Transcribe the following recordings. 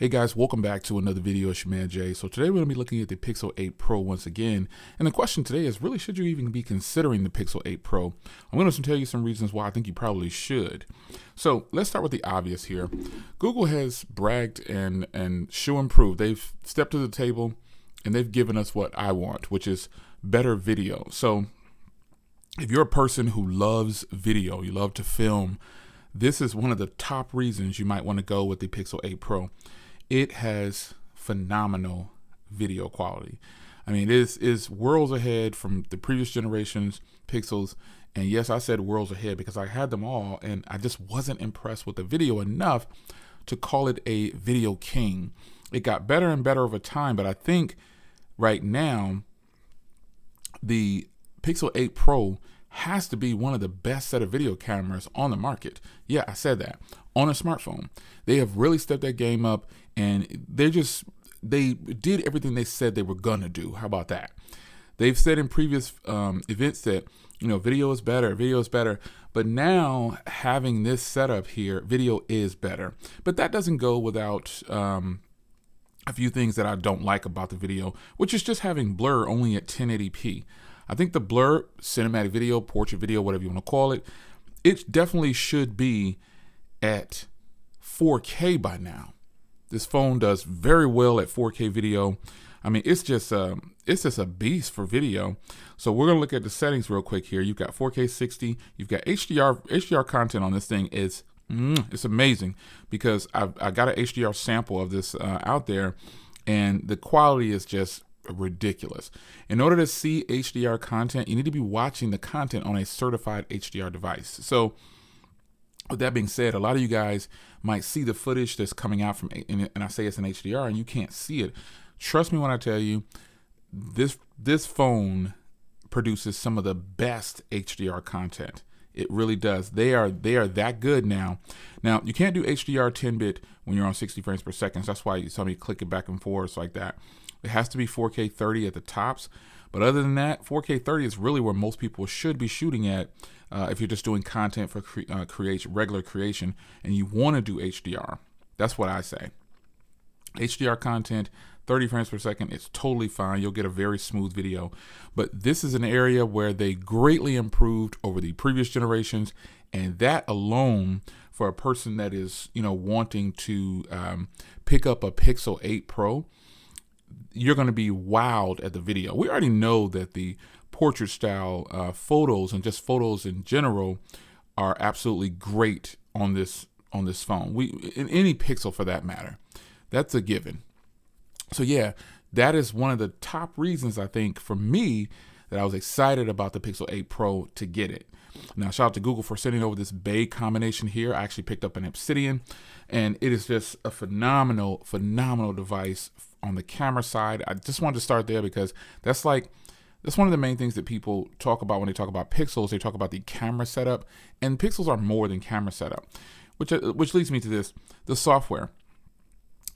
Hey guys, welcome back to another video. It's your man Jay. So today we're going to be looking at the Pixel 8 Pro once again. And the question today is really, should you even be considering the Pixel 8 Pro? I'm going to tell you some reasons why I think you probably should. So let's start with the obvious here. Google has bragged and show and prove. They've stepped to the table and they've given us what I want, which is better video. So if you're a person who loves video, you love to film, this is one of the top reasons you might want to go with the Pixel 8 Pro. It has phenomenal video quality. I mean, it is worlds ahead from the previous generation's Pixels. And yes, I said worlds ahead because I had them all and I just wasn't impressed with the video enough to call it a video king. It got better and better over time, but I think right now the Pixel 8 Pro has to be one of the best set of video cameras on the market. Yeah, I said that. On a smartphone. They have really stepped that game up, and they did everything they said they were gonna do. How about that? They've said in previous events that, video is better, but now having this setup here, video is better. But that doesn't go without a few things that I don't like about the video, which is just having blur only at 1080p. I think the blur, cinematic video, portrait video, whatever you want to call it, it definitely should be at 4K by now. This phone does very well at 4K video. I mean, it's just a beast for video. So we're gonna look at the settings real quick here. You've got 4K 60. You've got HDR content on this thing. It's amazing because I got an HDR sample of this out there, and the quality is just ridiculous. In order to see HDR content, you need to be watching the content on a certified HDR device. So with that being said, a lot of you guys might see the footage that's coming out from, and I say it's an HDR and you can't see it. Trust me when I tell you, this phone produces some of the best HDR content. It really does. They are that good now. Now, you can't do HDR 10-bit when you're on 60 frames per second. So that's why you saw me click it back and forth like that. It has to be 4K 30 at the tops. But other than that, 4K 30 is really where most people should be shooting at if you're just doing content for regular creation and you want to do HDR. That's what I say. HDR content, 30 frames per second, it's totally fine. You'll get a very smooth video. But this is an area where they greatly improved over the previous generations. And that alone, for a person that is, wanting to pick up a Pixel 8 Pro, you're going to be wowed at the video. We already know that the portrait style photos and just photos in general are absolutely great on this phone. In any Pixel for that matter, that's a given. So yeah, that is one of the top reasons I think for me that I was excited about the Pixel 8 Pro to get it. Now, shout out to Google for sending over this Bay combination here. I actually picked up an Obsidian, and it is just a phenomenal device on the camera side. I just wanted to start there because that's one of the main things that people talk about when they talk about Pixels. They talk about the camera setup, and Pixels are more than camera setup, which leads me to this, the software.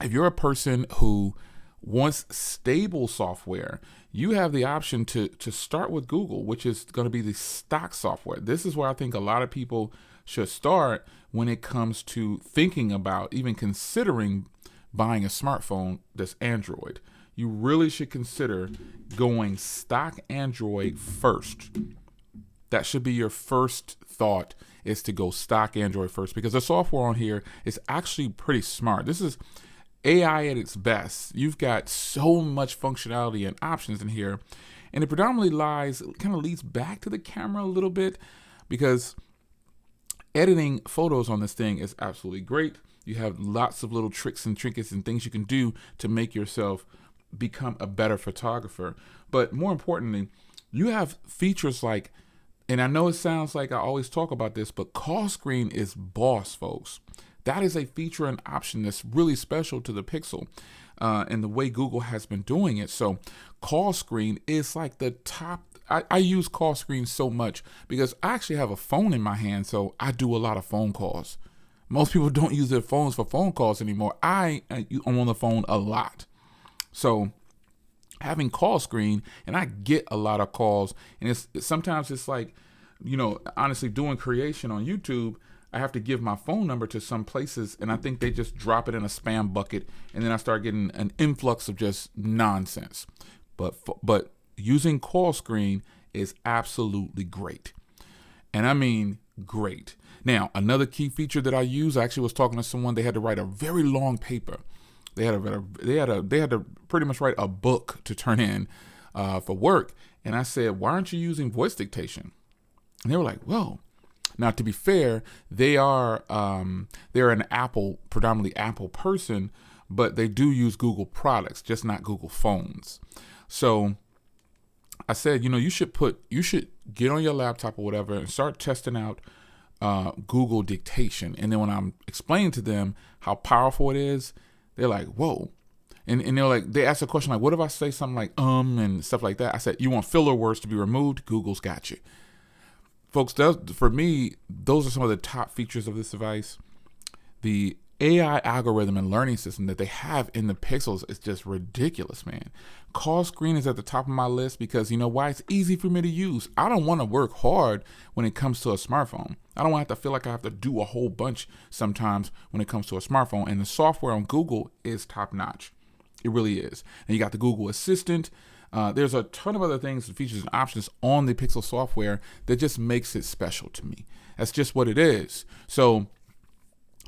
If you're a person who wants stable software, you have the option to start with Google, which is going to be the stock software. This is where I think a lot of people should start when it comes to thinking about even considering buying a smartphone that's Android. You really should consider going stock Android first. That should be your first thought, is to go stock Android first, because the software on here is actually pretty smart. This is AI at its best. You've got so much functionality and options in here, and it predominantly kind of leads back to the camera a little bit, because editing photos on this thing is absolutely great. You have lots of little tricks and trinkets and things you can do to make yourself become a better photographer. But more importantly, you have features like, and I know it sounds like I always talk about this, but call screen is boss, folks. That is a feature and option that's really special to the Pixel and the way Google has been doing it. So call screen is like the top. I use call screen so much because I actually have a phone in my hand, so I do a lot of phone calls. Most people don't use their phones for phone calls anymore. I'm on the phone a lot. So having call screen, and I get a lot of calls, and sometimes it's like, honestly, doing creation on YouTube, I have to give my phone number to some places, and I think they just drop it in a spam bucket, and then I start getting an influx of just nonsense. But using call screen is absolutely great, and I mean great. Now, another key feature that I use, I actually was talking to someone. They had to write a very long paper. They had to pretty much write a book to turn in for work. And I said, why aren't you using voice dictation? And they were like, whoa. Now, to be fair, they're an predominantly Apple person, but they do use Google products, just not Google phones. So I said, you should get on your laptop or whatever and start testing out Google dictation. And then when I'm explaining to them how powerful it is, they're like, whoa. And they're like, they ask a question like, what if I say something like and stuff like that? I said, you want filler words to be removed? Google's got you. Folks, for me, those are some of the top features of this device. The AI algorithm and learning system that they have in the Pixels is just ridiculous, man. Call screen is at the top of my list because you know why? It's easy for me to use. I don't want to work hard when it comes to a smartphone. I don't want to feel like I have to do a whole bunch sometimes when it comes to a smartphone. And the software on Google is top notch. It really is. And you got the Google Assistant. There's a ton of other things, features, and options on the Pixel software that just makes it special to me. That's just what it is. So,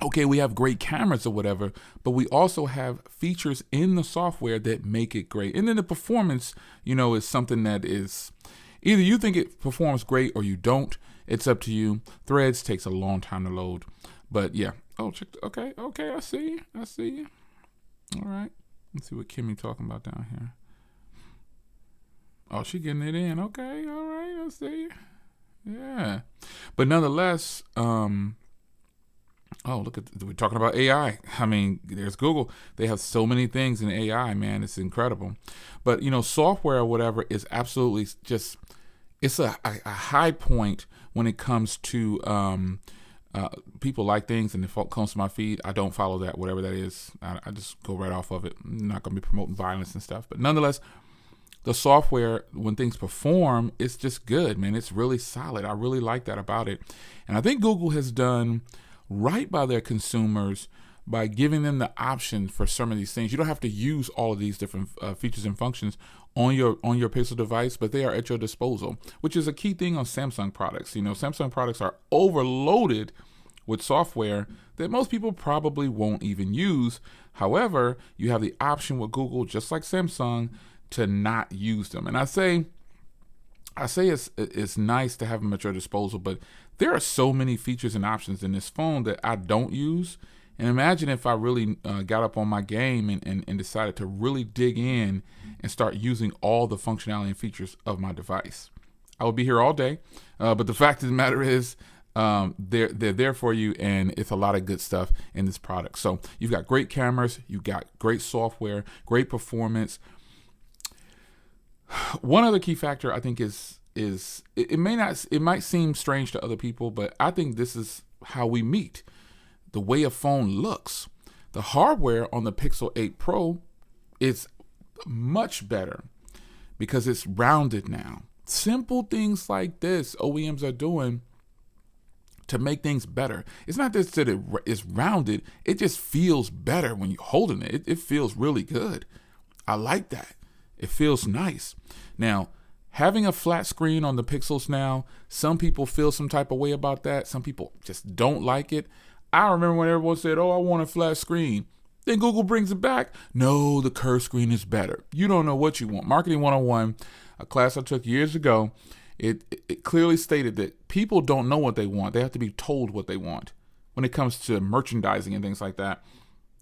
okay, we have great cameras or whatever, but we also have features in the software that make it great. And then the performance, is something that is either you think it performs great or you don't. It's up to you. Threads takes a long time to load. But yeah. Oh, okay, I see you. All right. Let's see what Kimmy talking about down here. Oh, she getting it in. Okay, all right, I see. Yeah. But nonetheless, we're talking about AI. I mean, there's Google. They have so many things in AI, man. It's incredible. But, software or whatever is absolutely just, it's a high point when it comes to people like things, and if it comes to my feed, I don't follow that, whatever that is. I just go right off of it. I'm not going to be promoting violence and stuff. But nonetheless, the software, when things perform, it's just good, man. It's really solid. I really like that about it. And I think Google has done right by their consumers by giving them the option for some of these things. You don't have to use all of these different features and functions on your Pixel device, but they are at your disposal, which is a key thing on Samsung products. Samsung products are overloaded with software that most people probably won't even use. However, you have the option with Google, just like Samsung, to not use them. And I say it's nice to have them at your disposal, but there are so many features and options in this phone that I don't use. And imagine if I really got up on my game and decided to really dig in and start using all the functionality and features of my device. I would be here all day, but the fact of the matter is they're there for you, and it's a lot of good stuff in this product. So you've got great cameras, you've got great software, great performance. One other key factor I think is it might seem strange to other people, but I think this is how we meet. The way a phone looks. The hardware on the Pixel 8 Pro is much better because it's rounded now. Simple things like this OEMs are doing to make things better. It's not just that it is rounded, it just feels better when you're holding it. It feels really good. I like that. It feels nice. Now, having a flat screen on the Pixels now, some people feel some type of way about that. Some people just don't like it. I remember when everyone said, oh, I want a flat screen. Then Google brings it back. No, the curved screen is better. You don't know what you want. Marketing 101, a class I took years ago, it clearly stated that people don't know what they want. They have to be told what they want when it comes to merchandising and things like that.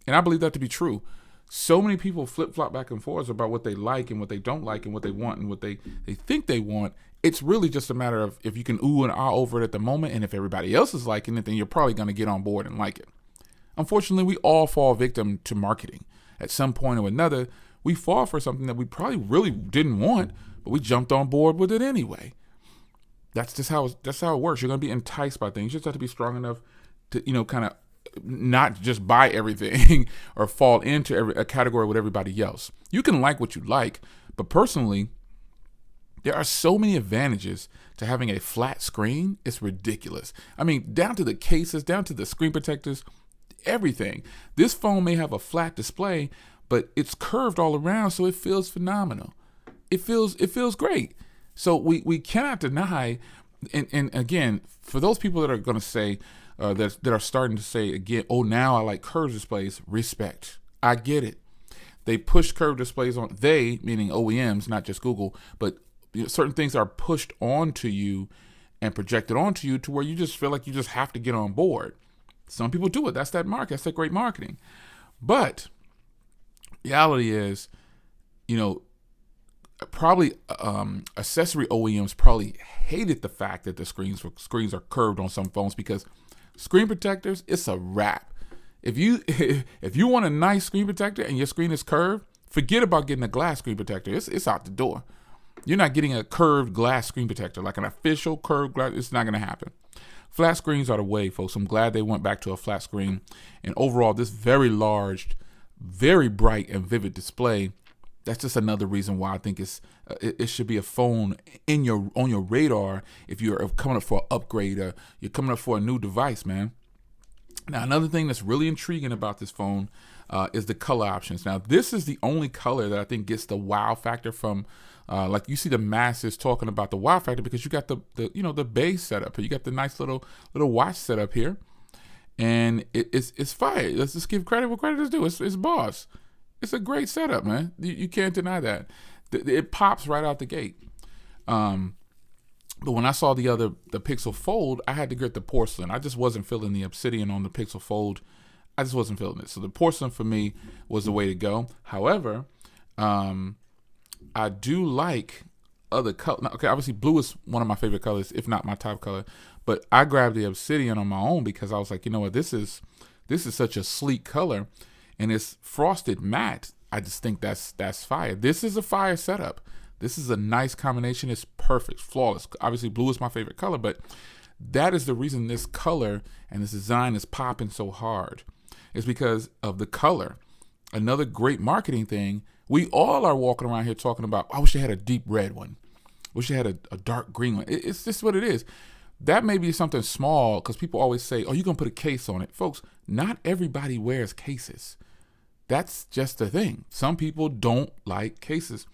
And I believe that to be true. So many people flip-flop back and forth about what they like and what they don't like and what they want and what they think they want. It's really just a matter of if you can ooh and ah over it at the moment, and if everybody else is liking it, then you're probably going to get on board and like it. Unfortunately, we all fall victim to marketing. At some point or another, we fall for something that we probably really didn't want, but we jumped on board with it anyway. That's how it works. You're going to be enticed by things. You just have to be strong enough to, kind of not just buy everything or fall into a category with everybody else. You can like what you like, but personally, There are so many advantages to having a flat screen. It's ridiculous. I mean, down to the cases, down to the screen protectors, everything. This phone may have a flat display, but it's curved all around, so it feels phenomenal. It feels great. So we cannot deny, and again, for those people that are going to say, that are starting to say again, oh, now I like curved displays, respect. I get it. They push curved displays on, they, meaning OEMs, not just Google, but certain things are pushed onto you and projected onto you to where you just feel like you just have to get on board. Some people do it. That's that market. That's that great marketing. But reality is, probably accessory OEMs probably hated the fact that the screens are curved on some phones, because screen protectors, it's a wrap. If you want a nice screen protector and your screen is curved, forget about getting a glass screen protector. It's out the door. You're not getting a curved glass screen protector, like an official curved glass. It's not going to happen. Flat screens are the way, folks. I'm glad they went back to a flat screen. And overall, this very large, very bright and vivid display, that's just another reason why I think it should be a phone on your radar if you're coming up for an upgrade or you're coming up for a new device, man. Now, another thing that's really intriguing about this phone is the color options. Now, this is the only color that I think gets the wow factor from, like you see the masses talking about the wow factor, because you got the base setup here. You got the nice little watch setup here, and it's fire. Let's just give credit where credit is due. It's boss. It's a great setup, man. You can't deny that. It pops right out the gate. But when I saw the Pixel Fold, I had to get the porcelain. I just wasn't feeling the obsidian on the Pixel Fold. I just wasn't feeling it. So the porcelain for me was the way to go. However, I do like other color. Okay, obviously blue is one of my favorite colors, if not my top color. But I grabbed the obsidian on my own because I was like, you know what, this is such a sleek color, and it's frosted matte. I just think that's fire. This is a fire setup. This is a nice combination. It's perfect, flawless. Obviously, blue is my favorite color, but that is the reason this color and this design is popping so hard. It's because of the color. Another great marketing thing, we all are walking around here talking about, I wish I had a deep red one. Wish I had a dark green one. It's just what it is. That may be something small, because people always say, oh, you're going to put a case on it. Folks, not everybody wears cases. That's just the thing. Some people don't like cases.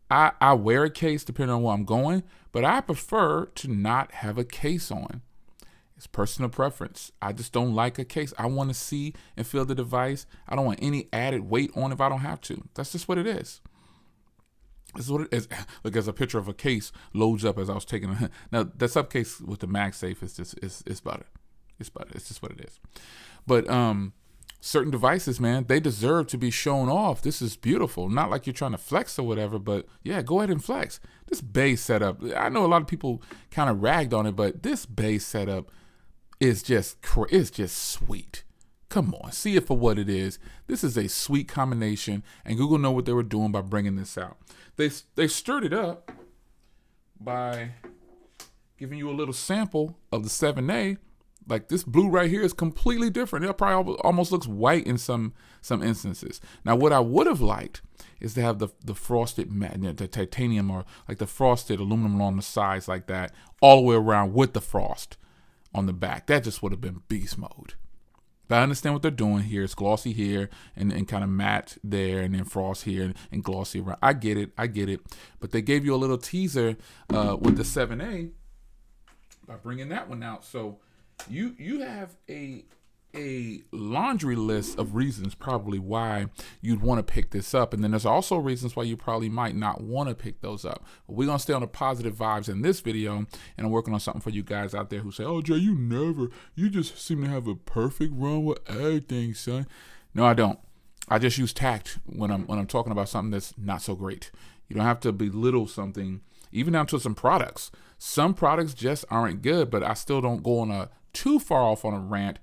I wear a case depending on where I'm going, but I prefer to not have a case on. It's personal preference. I just don't like a case. I want to see and feel the device. I don't want any added weight on if I don't have to. That's just what it is. This is what it is. Look, as a picture of a case loads up as I was taking it. Now, the subcase with the MagSafe is just, it's butter. It's butter. It's just what it is. But certain devices, man, they deserve to be shown off. This is beautiful. Not like you're trying to flex or whatever, but yeah, go ahead and flex. This base setup, I know a lot of people kind of ragged on it, but this base setup is just sweet. Come on, see it for what it is. This is a sweet combination, and Google know what they were doing by bringing this out. They stirred it up by giving you a little sample of the 7A. Like, this blue right here is completely different. It probably almost looks white in some instances. Now, what I would have liked is to have the frosted matte, the titanium, or like the frosted aluminum on the sides like that, all the way around with the frost on the back. That just would have been beast mode. But I understand what they're doing here. It's glossy here and kind of matte there, and then frost here and glossy around. I get it. But they gave you a little teaser with the 7A by bringing that one out. So you have a laundry list of reasons probably why you'd want to pick this up, and then there's also reasons why you probably might not want to pick those up. But we're gonna stay on the positive vibes in this video, and I'm working on something for you guys out there who say, oh, Jay, you just seem to have a perfect run with everything, son. No, I don't. I just use tact when I'm talking about something that's not so great. You don't have to belittle something, even down to some products. Some products just aren't good, but I still don't go on too far off on a rant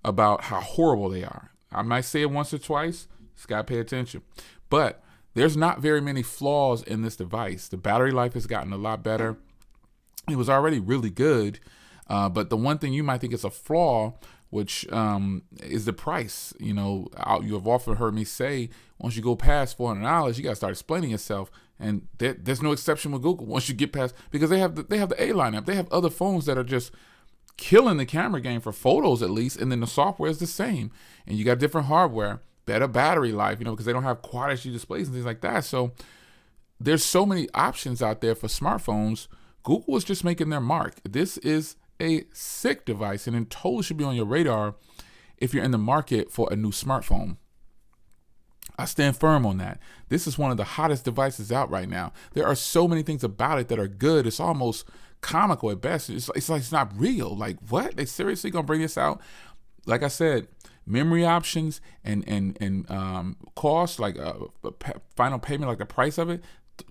about how horrible they are. I might say it once or twice. Just gotta pay attention. But there's not very many flaws in this device. The battery life has gotten a lot better. It was already really good, but the one thing you might think is a flaw, which is the price. You know, you have often heard me say, once you go past $400, you gotta start explaining yourself. And there's no exception with Google once you get past, because they have the A lineup. They have other phones that are just killing the camera game for photos at least, and then the software is the same. And you got different hardware, better battery life, because they don't have quad HD displays and things like that. So there's so many options out there for smartphones. Google is just making their mark. This is a sick device, and it totally should be on your radar if you're in the market for a new smartphone. I stand firm on that. This is one of the hottest devices out right now. There are so many things about it that are good. It's almost comical at best. It's like it's not real. Like, what? They seriously gonna bring this out? Like I said, memory options and cost, like final payment, like the price of it.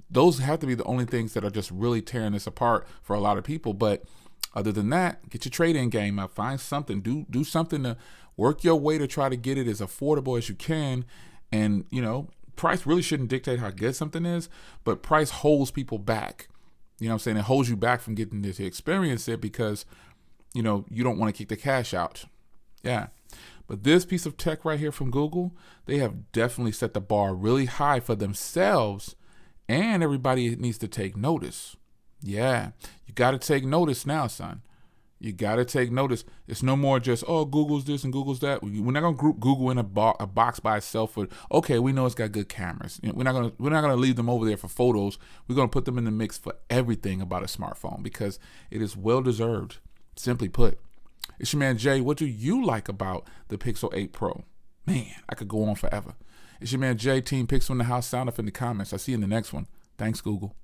Those have to be the only things that are just really tearing this apart for a lot of people. But other than that, get your trade-in game up. Find something. Do something to work your way to try to get it as affordable as you can. And, price really shouldn't dictate how good something is, but price holds people back. You know what I'm saying? It holds you back from getting to experience it because, you don't want to kick the cash out. Yeah. But this piece of tech right here from Google, they have definitely set the bar really high for themselves, and everybody needs to take notice. Yeah. You got to take notice now, son. You got to take notice. It's no more just, oh, Google's this and Google's that. We're not going to group Google in a box by itself with, okay, we know it's got good cameras. We're not going to leave them over there for photos. We're going to put them in the mix for everything about a smartphone because it is well deserved. Simply put. It's your man Jay. What do you like about the Pixel 8 Pro? Man, I could go on forever. It's your man Jay, Team Pixel in the house. Sound off in the comments. I'll see you in the next one. Thanks, Google.